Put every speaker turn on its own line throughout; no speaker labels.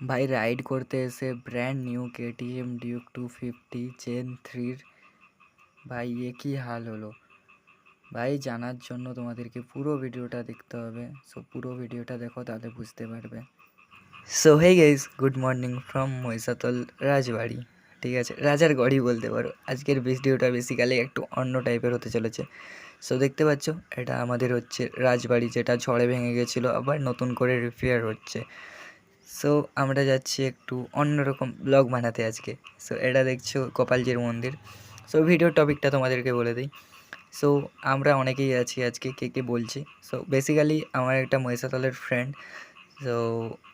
ভাই রাইড করতে এসে brand new KTM Duke 250 gen 3 ভাই কি হাল হলো ভাই। জানার জন্য তোমাদেরকে পুরো ভিডিওটা দেখতে হবে। সো পুরো ভিডিওটা দেখো, তাহলে বুঝতে পারবে। So hey guys, good morning from Mahishadal Rajbari. ঠিক আছে, রাজার গড়ি বলতে পারো। আজকের ভিডিওটা বেসিক্যালি একটু অন্য টাইপের হতে চলেছে। সো দেখতে পাচ্ছ, এটা আমাদের হচ্ছে রাজবাড়ি, যেটা ঝড়ে ভেঙে গেছিলো, আবার নতুন করে রিপেয়ার হচ্ছে। সো আমরা যাচ্ছি একটু অন্যরকম ব্লগ বানাতে আজকে। সো এটা দেখছো গোপালজির মন্দির। সো ভিডিওর টপিকটা তোমাদেরকে বলে দিই। সো আমরা অনেকেই আছি আজকে, কে বলছি। সো বেসিক্যালি আমার একটা মহিষাতলের ফ্রেন্ড, সো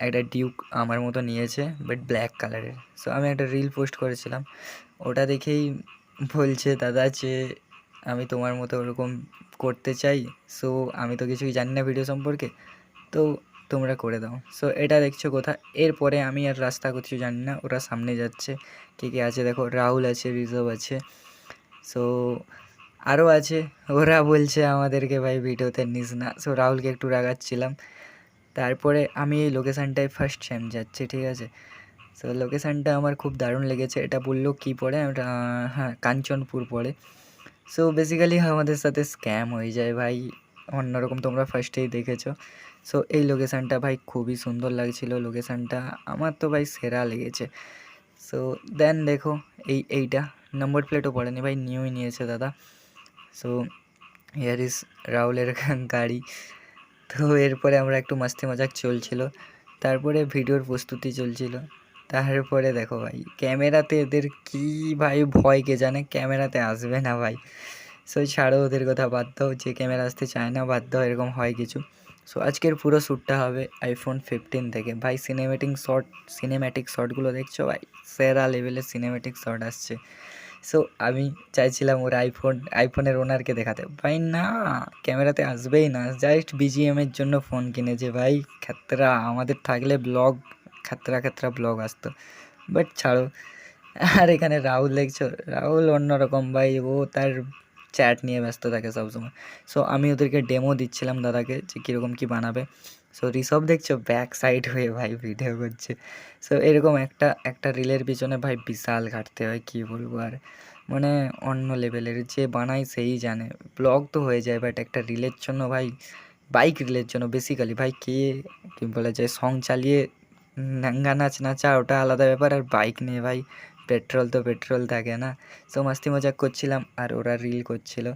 একটা ডিউক আমার মতো নিয়েছে, বাট ব্ল্যাক কালারের। সো আমি একটা রিল পোস্ট করেছিলাম, ওটা দেখেই বলছে, দাদা যে আমি তোমার মতো ওরকম করতে চাই। সো আমি তো কিছুই জানি না ভিডিও সম্পর্কে, তো তোমরা করে দাও। সো এটা দেখছো কোথা। এরপরে আমি আর রাস্তা কিছু জানি না, ওরা সামনে যাচ্ছে। কে আছে দেখো, রাহুল আছে, রিজব আছে, সো আরও আছে। ওরা বলছে আমাদেরকে ভাই ভিডিওতে নিস না। সো রাহুলকে একটু রাগাচ্ছিলাম। তারপরে আমি এই লোকেশানটায় ফার্স্ট টাইম যাচ্ছি, ঠিক আছে। সো লোকেশানটা আমার খুব দারুণ লেগেছে। এটা বললো কী পড়ে, হ্যাঁ কাঞ্চনপুর পড়ে। সো বেসিক্যালি আমাদের সাথে স্ক্যাম হয়ে যায় ভাই, অন্যরকম। তোমরা ফার্স্টেই দেখেছো। সো এই লোকেশানটা ভাই খুবই সুন্দর লাগছিল। লোকেশানটা আমার তো ভাই সেরা লেগেছে। সো দেন দেখো, এইটা নম্বর প্লেটও পড়েনি ভাই, নিউই নিয়েছে দাদা। সো হিয়ার ইজ রাহুলের গাড়ি। তো এরপরে আমরা একটু মাস্তি মজাক চলছিল, তারপরে ভিডিওর প্রস্তুতি চলছিল। তারপরে দেখো ভাই, ক্যামেরাতে এদের কী ভাই ভয়, কে জানে ক্যামেরাতে আসবে না ভাই। সো ছাড়ো, ওদের কথা বাদ দাও, যে ক্যামেরা আসতে চায় না বাদ দাও, এরকম হয় কিছু। সো আজকের পুরো শ্যুটটা হবে আইফোন 15 থেকে ভাই। সিনেম্যাটিক শটগুলো দেখছো ভাই, সেরা লেভেলের সিনেম্যাটিক শট আসছে। সো আমি চাইছিলাম ওর আইফোনের ওনারকে দেখাতে, ভাই না, ক্যামেরাতে আসবেই না, জাস্ট বিজিএমের জন্য ফোন কিনেছে ভাই। খাতরা, আমাদের থাকলে ব্লগ খাতরা ব্লগ আসতো, বাট ছাড়ো। আর এখানে রাহুল দেখছো, রাহুল অন্যরকম ভাই, ও তার চ্যাট নিয়ে ব্যস্ত থাকে সবসময়। সো আমি ওদেরকে ডেমো দিচ্ছিলাম দাদাকে, যে কীরকম কী বানাবে। সো ঋষভ দেখছো ব্যাক সাইড হয়ে ভাই ভিডিও করছে। সো এরকম একটা রিলের পিছনে ভাই বিশাল ঘাটতে হয়, কী বলবো আর। মানে অন্য লেভেলের, যে বানায় সেই জানে। ব্লগ তো হয়ে যায়, বাট একটা রিলের জন্য ভাই, বাইক রিলের জন্য বেসিক্যালি ভাই, কী বলা যায়, সং চালিয়ে নাঙ্গা নাচ নাচা ওটা আলাদা ব্যাপার, আর বাইক নিয়ে ভাই পেট্রোল থাকে না। সো মাস্তি মজাক করছিলাম, আর ওরা রিল করছিল।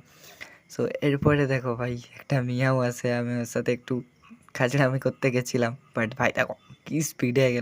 সো এরপরে দেখো ভাই, একটা মিয়াও আসে, আমি ওর সাথে একটু খাজড়ামি করতে গেছিলাম, বাট ভাই দেখো কী স্পিডে